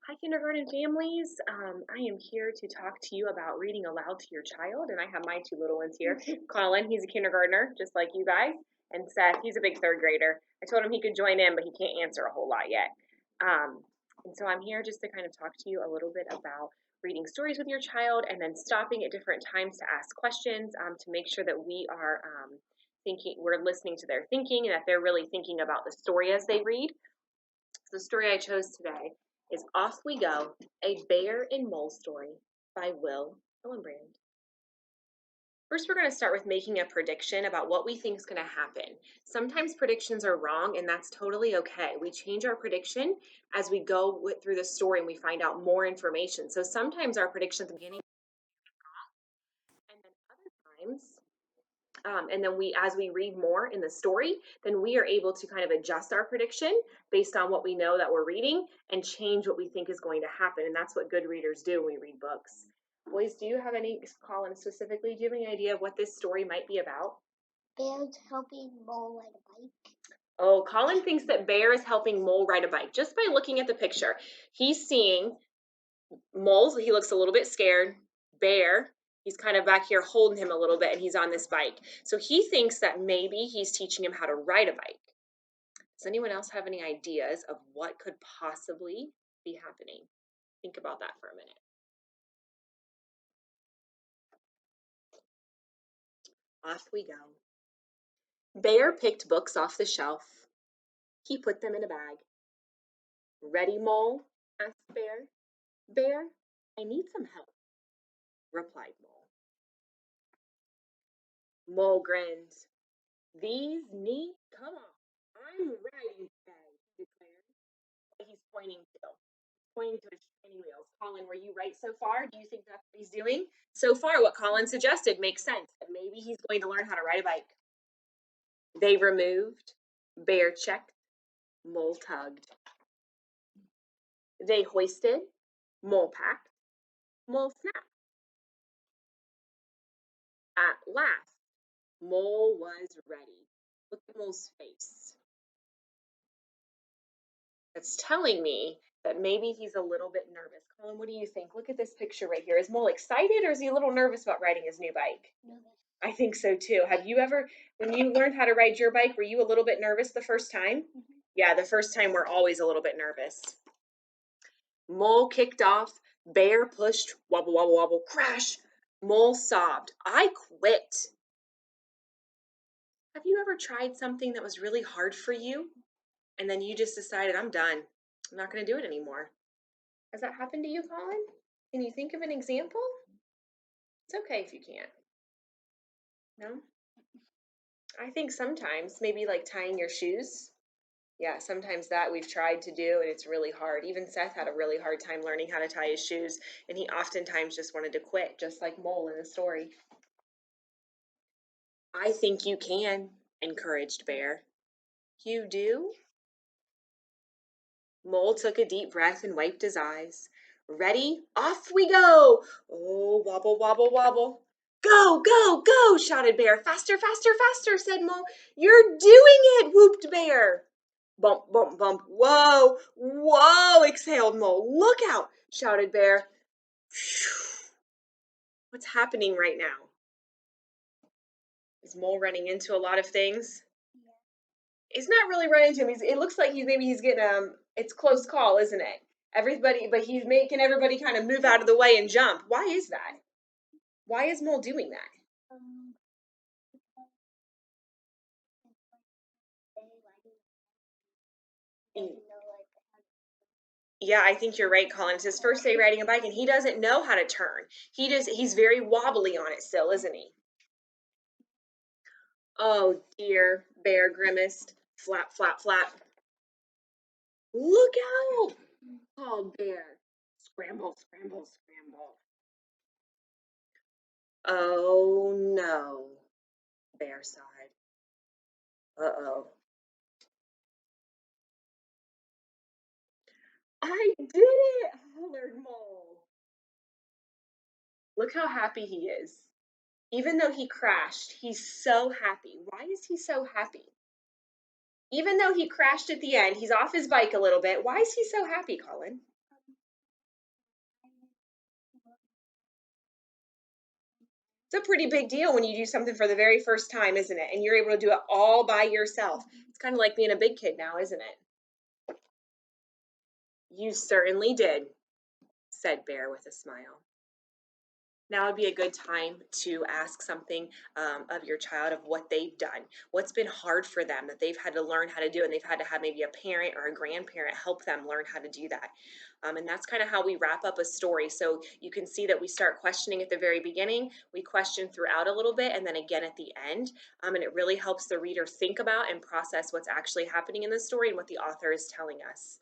Hi, kindergarten families. I am here to talk to you about reading aloud to your child, and I have my two little ones here. Colin, he's a kindergartner, just like you guys, and Seth, he's a big third grader. I told him he could join in, but he can't answer a whole lot yet. And so I'm here just to kind of talk to you a little bit about reading stories with your child, and then stopping at different times to ask questions to make sure that we are we're listening to their thinking, and that they're really thinking about the story as they read. So the story I chose today is Off We Go, a Bear and Mole Story by Will Hillenbrand. First, we're going to start with making a prediction about what we think is going to happen. Sometimes predictions are wrong, and that's totally okay. We change our prediction as we go through the story and we find out more information. So sometimes our prediction at the beginning is wrong, and then other times and then as we read more in the story, then we are able to kind of adjust our prediction based on what we know that we're reading and change what we think is going to happen. And that's what good readers do when we read books. Boys, do you have any, Colin specifically, do you have any idea of what this story might be about? Bear's helping Mole ride a bike. Oh, Colin thinks that Bear is helping Mole ride a bike just by looking at the picture. He's seeing Mole, he looks a little bit scared. Bear, he's kind of back here holding him a little bit, and he's on this bike. So he thinks that maybe he's teaching him how to ride a bike. Does anyone else have any ideas of what could possibly be happening? Think about that for a minute. Off we go. Bear picked books off the shelf. He put them in a bag. Ready, Mole? Asked Bear. Bear, I need some help, replied Mole. Mole grinned. These neat? Come on, I'm riding today, he declared. He's pointing to his training wheels. Colin, were you right so far? Do you think that's what he's doing? So far, what Colin suggested makes sense, that maybe he's going to learn how to ride a bike. They removed, Bear checked, Mole tugged. They hoisted, Mole packed, Mole snapped. At last, Mole was ready. Look at Mole's face. That's telling me that maybe he's a little bit nervous. Colin, what do you think? Look at this picture right here. Is Mole excited, or is he a little nervous about riding his new bike? Nervous. I think so too. Have you ever, when you learned how to ride your bike, were you a little bit nervous the first time? Mm-hmm. Yeah, the first time we're always a little bit nervous. Mole kicked off. Bear pushed. Wobble, wobble, wobble. Crash. Mole sobbed. I quit. Have you ever tried something that was really hard for you, and then you just decided, I'm done. I'm not going to do it anymore? Has that happened to you, Colin? Can you think of an example? It's okay if you can't. No? I think sometimes, maybe like tying your shoes. Yeah, sometimes that we've tried to do, and it's really hard. Even Seth had a really hard time learning how to tie his shoes, and he oftentimes just wanted to quit, just like Mole in the story. I think you can, encouraged Bear. You do? Mole took a deep breath and wiped his eyes. Ready? Off we go! Oh, wobble, wobble, wobble. Go, go, go, shouted Bear. Faster, faster, faster, said Mole. You're doing it, whooped Bear. Bump, bump, bump. Whoa, whoa, exhaled Mole. Look out, shouted Bear. Phew. What's happening right now? Is Mole running into a lot of things? Yeah. He's not really running into him. It looks like he's getting it's close call, isn't it? Everybody, but he's making everybody kind of move out of the way and jump. Why is that? Why is Mole doing that? Yeah, I think you're right, Colin. It's his first day riding a bike, and he doesn't know how to turn. He's very wobbly on it still, isn't he? Oh dear, Bear grimaced. Flap, flap, flap. Look out, called Bear. Scramble, scramble, scramble. Oh no, Bear sighed. Uh-oh. I did it, hollered Mole. Look how happy he is. Even though he crashed, he's so happy. Why is he so happy? Even though he crashed at the end, he's off his bike a little bit. Why is he so happy, Colin? It's a pretty big deal when you do something for the very first time, isn't it? And you're able to do it all by yourself. It's kind of like being a big kid now, isn't it? You certainly did, said Bear with a smile. Now would be a good time to ask something of your child of what they've done, what's been hard for them that they've had to learn how to do, and they've had to have maybe a parent or a grandparent help them learn how to do that. And that's kind of how we wrap up a story. So you can see that we start questioning at the very beginning, we question throughout a little bit, and then again at the end. And it really helps the reader think about and process what's actually happening in the story and what the author is telling us.